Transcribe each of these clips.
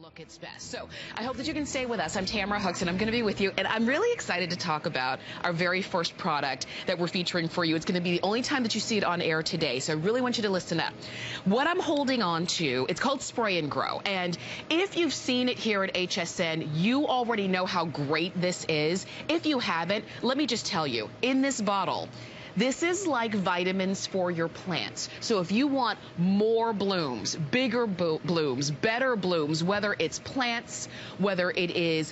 Look its best. So I hope that you can stay with us. I'm Tamara Hooks, and I'm going to be with you. And I'm really excited to talk about our very first product that we're featuring for you. It's going to be the only time that you see it on air today. So I really want you to listen up. What I'm holding on to, it's called SprayNGrow. And if you've seen it here at HSN, you already know how great this is. If you haven't, let me just tell you, in this bottle, this is like vitamins for your plants. So if you want more blooms, bigger blooms, better blooms, whether it's plants, whether it is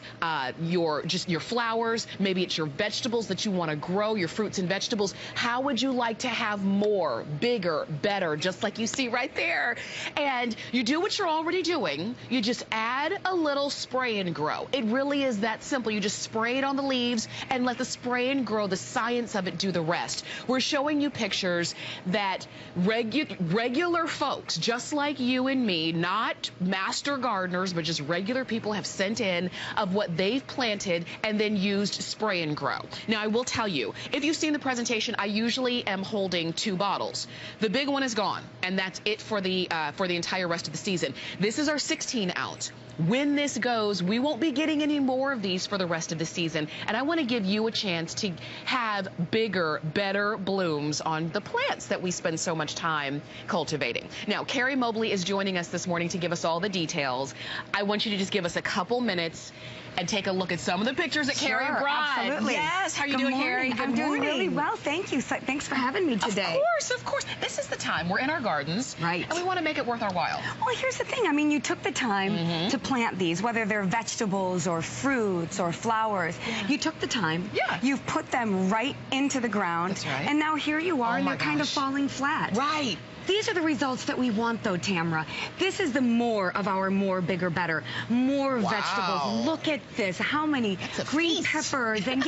your flowers, maybe it's your vegetables that you want to grow, your fruits and vegetables, how would you like to have more, bigger, better, just like you see right there? And you do what you're already doing. You just add a little SprayNGrow. It really is that simple. You just spray it on the leaves and let the SprayNGrow, the science of it, do the rest. We're showing you pictures that regular folks, just like you and me, not master gardeners, but just regular people, have sent in of what they've planted and then used SprayNGrow. Now, I will tell you, if you've seen the presentation, I usually am holding 2 bottles. The big one is gone, and that's it for the entire rest of the season. This is our 16-ounce. When this goes, we won't be getting any more of these for the rest of the season. And I want to give you a chance to have bigger, better blooms on the plants that we spend so much time cultivating. Now, Carrie Mobley is joining us this morning to give us all the details. I want you to just give us a couple minutes and take a look at some of the pictures that Carrie brought. Absolutely. Yes. How are you doing, Carrie? I'm doing really well. Thank you. Thanks for having me today. Of course, of course. This is the time. We're in our gardens. Right. And we want to make it worth our while. Well, here's the thing. I mean, you took the time to plant these, whether they're vegetables or fruits or flowers. Yeah. You took the time. Yeah. You've put them right into the ground. That's right. And now here you are, and they're kind of falling flat. Right. These are the results that we want, though, Tamara. This is the more of our more, bigger, better. More vegetables. Look at this. How many green peppers. And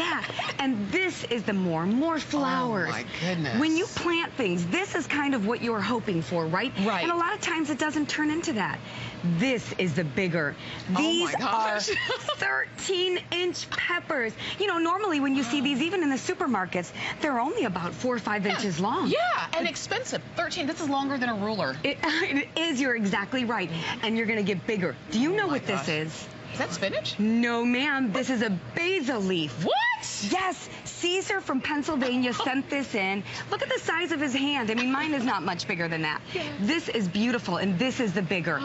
and this is the more flowers. Oh, my goodness. When you plant things, this is kind of what you're hoping for, right? Right. And a lot of times it doesn't turn into that. This is the bigger. These are 13-inch peppers. You know, normally when you see these, even in the supermarkets, they're only about 4 or 5 inches long. Yeah, and expensive. 13, this is longer than a ruler. It is, you're exactly right. And you're going to get bigger. Do you know what this is? Is that spinach? No, ma'am. This is a basil leaf. What? Yes. Caesar from Pennsylvania sent this in. Look at the size of his hand. I mean, mine is not much bigger than that. Yeah. This is beautiful, and this is the bigger.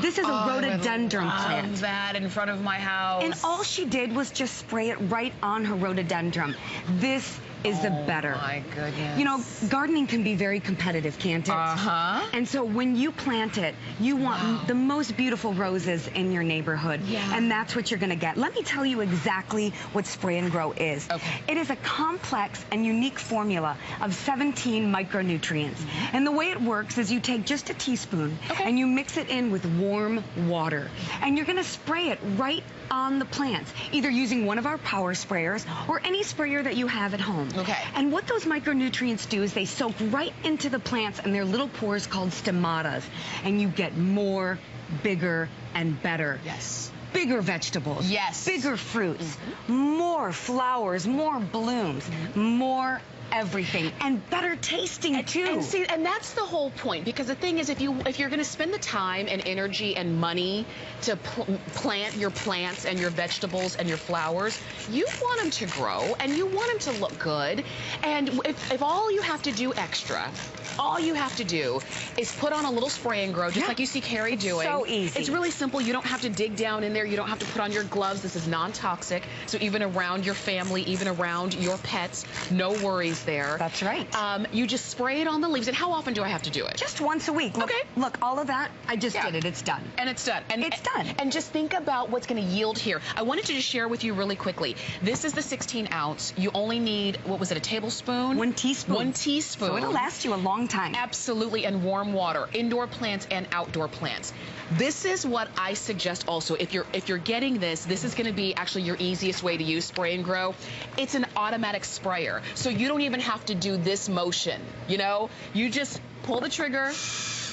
This is a rhododendron plant. I love that in front of my house. And all she did was just spray it right on her rhododendron. This is the better. Oh, my goodness. You know, gardening can be very competitive, can't it? And so when you plant it, you want the most beautiful roses in your neighborhood. Yeah. And that's what you're going to get. Let me tell you exactly what SprayNGrow is. Okay. It is a complex and unique formula of 17 micronutrients. And the way it works is you take just a teaspoon and you mix it in with warm water. And you're going to spray it right on the plants, either using one of our power sprayers or any sprayer that you have at home. Okay. And what those micronutrients do is they soak right into the plants and their little pores called stomatas. And you get more, bigger, and better. Yes. Bigger vegetables. Yes. Bigger fruits. More flowers, more blooms, more everything, and better tasting too. And that's the whole point, because the thing is, if you're going to spend the time and energy and money to plant your plants and your vegetables and your flowers, you want them to grow and you want them to look good. And if all you have to do extra, all you have to do is put on a little SprayNGrow, just like you see Carrie doing. So easy. It's really simple. You don't have to dig down in there. You don't have to put on your gloves. This is non-toxic. So even around your family, even around your pets, no worries there. That's right. You just spray it on the leaves. And how often do I have to do it? Just once a week. Look, look, all of that, I just did it. It's done. And it's done. And it's done. And just think about what's going to yield here. I wanted to just share with you really quickly. This is the 16-ounce. You only need, what was it, a tablespoon? 1 teaspoon. 1 teaspoon. So it'll last you a long time. Absolutely. And warm water. Indoor plants and outdoor plants. This is what I suggest also. If you're getting this is going to be actually your easiest way to use SprayNGrow. It's an automatic sprayer. So you don't even have to do this motion, you know? You just pull the trigger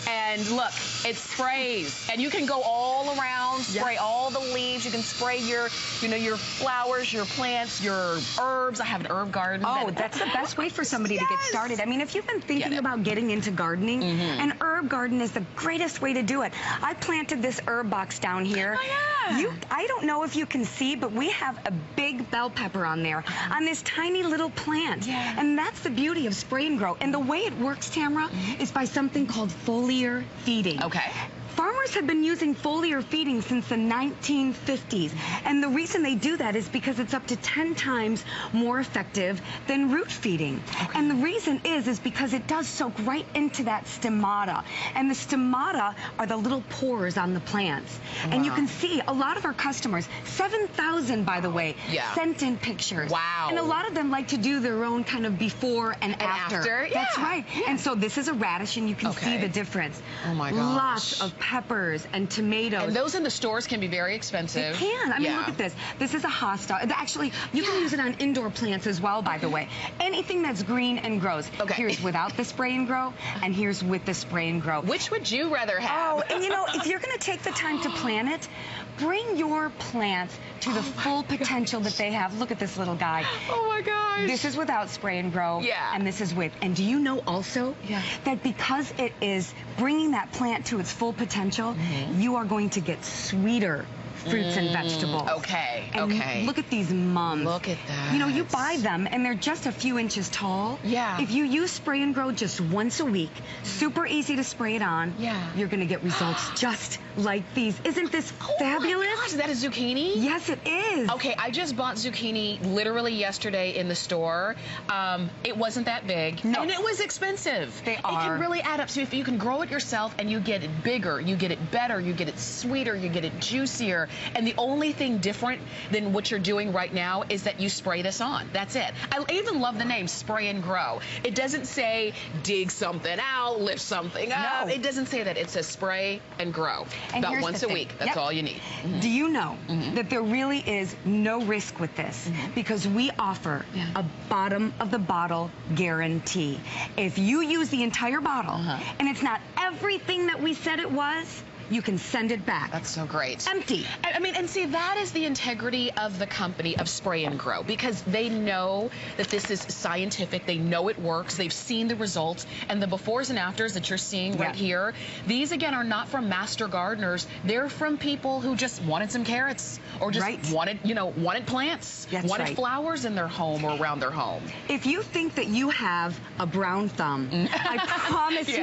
and look, it sprays. And you can go all around spray all the leaves. You can spray your, your flowers, your plants, your herbs. I have an herb garden. Oh, that's the best way for somebody to get started. I mean, if you've been thinking about getting into gardening, an herb garden is the greatest way to do it. I planted this herb box down here. Oh, yeah. I don't know if you can see, but we have a big bell pepper on there, on this tiny little plant. Yeah. And that's the beauty of SprayNGrow. And the way it works, Tamara, is by something called foliar feeding. Okay. Farmers have been using foliar feeding since the 1950s, and the reason they do that is because it's up to 10 times more effective than root feeding. Okay. And the reason is because it does soak right into that stomata, and the stomata are the little pores on the plants. Wow. And you can see a lot of our customers, 7,000 by the way, sent in pictures. Wow. And a lot of them like to do their own kind of before and after. Yeah. That's right. Yeah. And so this is a radish, and you can see the difference. Oh my gosh. Lots of peppers and tomatoes. And those in the stores can be very expensive. They can. I mean, look at this. This is a hosta. Actually, you can use it on indoor plants as well, by the way. Anything that's green and grows. Okay. Here's without the SprayNGrow, and here's with the SprayNGrow. Which would you rather have? Oh, and if you're going to take the time to plant it, bring your plants to the full potential that they have. Look at this little guy. Oh my gosh. This is without SprayNGrow. Yeah. And this is with. And do you know also that because it is bringing that plant to its full potential, you are going to get sweeter fruits and vegetables. Okay, and look at these mums. Look at that. You buy them and they're just a few inches tall. Yeah. If you use SprayNGrow just once a week, super easy to spray it on. Yeah. You're going to get results just like these. Isn't this fabulous? Oh my gosh, is that a zucchini? Yes, it is. Okay, I just bought zucchini literally yesterday in the store. It wasn't that big. No. And it was expensive. They are. It can really add up. So if you can grow it yourself and you get it bigger, you get it better, you get it sweeter, you get it juicier. And the only thing different than what you're doing right now is that you spray this on. That's it. I even love the name SprayNGrow. It doesn't say dig something out, lift something up. No. It doesn't say that. It says spray and grow. And about once a week. That's all you need. Do you know that there really is no risk with this? Because we offer a bottom of the bottle guarantee. If you use the entire bottle and it's not everything that we said it was, you can send it back. That's so great. Empty. I mean, and see, that is the integrity of the company of SprayNGrow, because they know that this is scientific. They know it works. They've seen the results, and the befores and afters that you're seeing right here, these again are not from master gardeners. They're from people who just wanted some carrots or just wanted, wanted plants, wanted flowers in their home or around their home. If you think that you have a brown thumb, I promise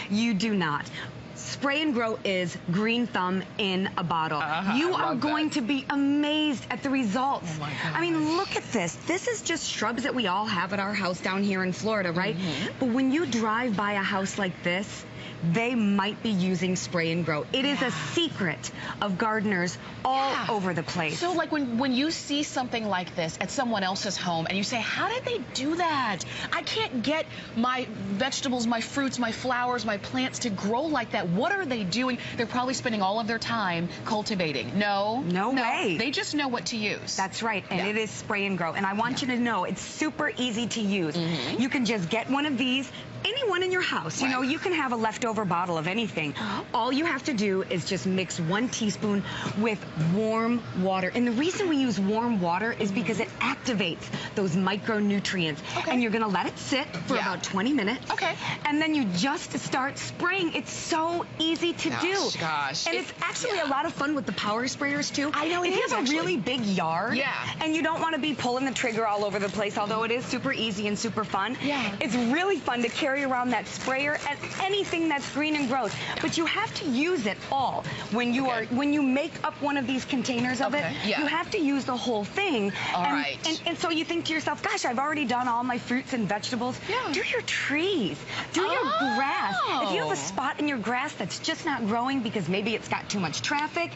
you do not. SprayNGrow is green thumb in a bottle. You are going to be amazed at the results. Oh my gosh. I mean, look at this. This is just shrubs that we all have at our house down here in Florida, right? But when you drive by a house like this, they might be using SprayNGrow. It is a secret of gardeners all over the place. So like when you see something like this at someone else's home and you say, how did they do that? I can't get my vegetables, my fruits, my flowers, my plants to grow like that. What are they doing? They're probably spending all of their time cultivating. No way. They just know what to use. That's right, and it is SprayNGrow. And I want you to know it's super easy to use. You can just get one of these, anyone in your house. You can have a leftover bottle of anything. All you have to do is just mix 1 teaspoon with warm water. And the reason we use warm water is because it activates those micronutrients. And you're going to let it sit for about 20 minutes. And then you just start spraying. It's so easy to do. And it's actually a lot of fun with the power sprayers too. I know it is. If you have a really big yard and you don't want to be pulling the trigger all over the place, although it is super easy and super fun, it's really fun to carry around that sprayer and anything that's green and grows. But you have to use it all. When you make up one of these containers of it, you have to use the whole thing. And so you think to yourself, gosh, I've already done all my fruits and vegetables. Do your trees. Do your grass. If you have a spot in your grass that's just not growing because maybe it's got too much traffic,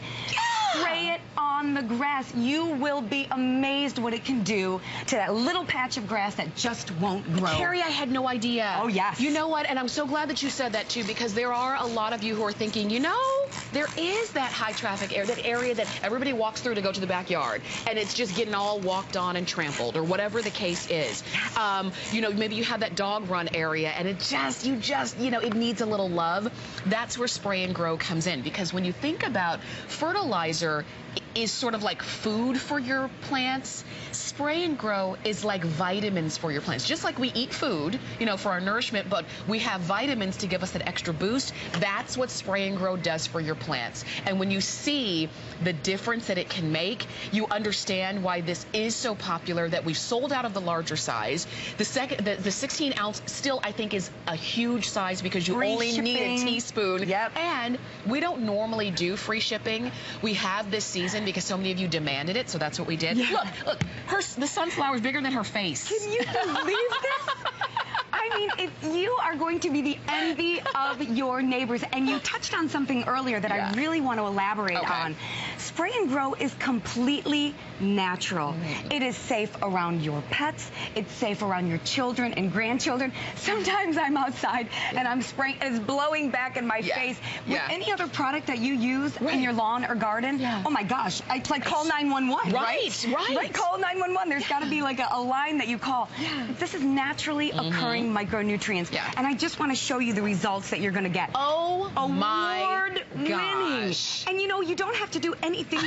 spray it on the grass. You will be amazed what it can do to that little patch of grass that just won't grow. Carrie, I had no idea. Oh, yes. You know what? And I'm so glad that you said that, too, because there are a lot of you who are thinking, you know, there is that high traffic area, that area that everybody walks through to go to the backyard, and it's just getting all walked on and trampled, or whatever the case is. You know, maybe you have that dog run area, and it just, you know, it needs a little love. That's where Spray and Grow comes in, because when you think about fertilizer is sort of like food for your plants. Spray and Grow is like vitamins for your plants. Just like we eat food, you know, for our nourishment, but we have vitamins to give us that extra boost. That's what Spray and Grow does for your plants. And when you see the difference that it can make, you understand why this is so popular, that we've sold out of the larger size. The 16 ounce still, I think, is a huge size because you Free only shipping. need a teaspoon. Yep. And we don't normally do free shipping. We have this season because so many of you demanded it, so that's what we did. Yeah. Look, the sunflower's bigger than her face. Can you believe this? I mean, if you are going to be the envy of your neighbors, and you touched on something earlier that I really want to elaborate on. Spray and Grow is completely natural. It is safe around your pets. It's safe around your children and grandchildren. Sometimes I'm outside and I'm spraying, and it's blowing back in my face. With any other product that you use in your lawn or garden, oh my gosh, it's like call 911, right? Right, call 911. There's got to be like a line that you call. This is naturally occurring micronutrients. And I just want to show you the results that you're going to get. Oh my Award-winning. And you know, you don't have to do anything.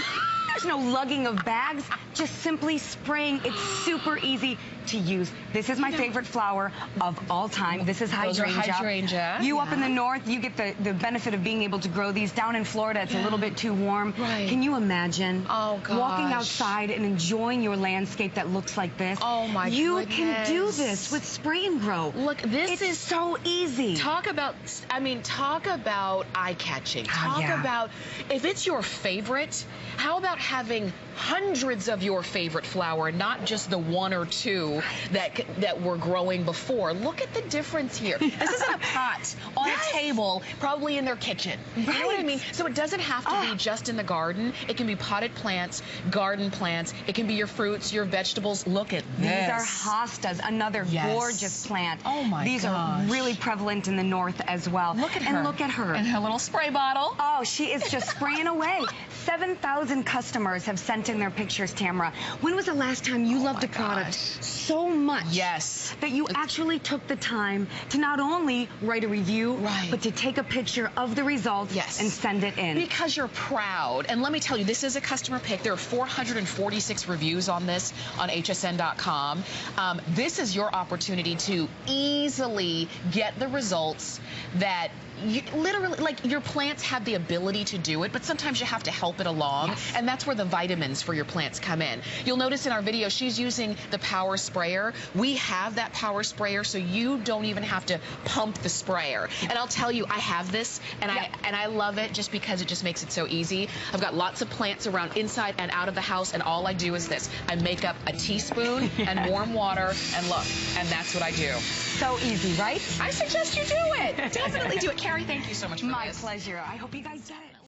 There's no lugging of bags, just simply spraying. It's super easy to use. This is my favorite flower of all time. This is hydrangea. You up in the north, you get the benefit of being able to grow these. Down in Florida, it's a little bit too warm. Can you imagine walking outside and enjoying your landscape that looks like this? Oh my goodness. You can do this with Spray and Grow. Look, this is so easy. Talk about, I mean, talk about eye-catching. Talk about, if it's your favorite, how about having hundreds of your favorite flower, not just the one or two that were growing before. Look at the difference here. This isn't a pot on a table, probably in their kitchen. You know what I mean? So it doesn't have to be just in the garden. It can be potted plants, garden plants. It can be your fruits, your vegetables. Look at this. These are hostas, another gorgeous plant. Oh my gosh. These are really prevalent in the north as well. Look at her. And look at her. And her little spray bottle. Oh, she is just spraying away. 7,000 customers have sent in their pictures, Tamara. When was the last time you loved a product so much that you actually took the time to not only write a review, but to take a picture of the results and send it in? Because you're proud. And let me tell you, this is a customer pick. There are 446 reviews on this on hsn.com. This is your opportunity to easily get the results that you literally, like, your plants have the ability to do it, but sometimes you have to help it along, and that's where the vitamins for your plants come in. You'll notice in our video, she's using the power sprayer. We have that power sprayer, so you don't even have to pump the sprayer. And I'll tell you, I have this, and I love it just because it just makes it so easy. I've got lots of plants around inside and out of the house, and all I do is this. I make up a teaspoon and warm water, and look, and that's what I do. So easy, right? I suggest you do it. Definitely do it. Carrie, thank you so much for this. My pleasure. I hope you guys get it.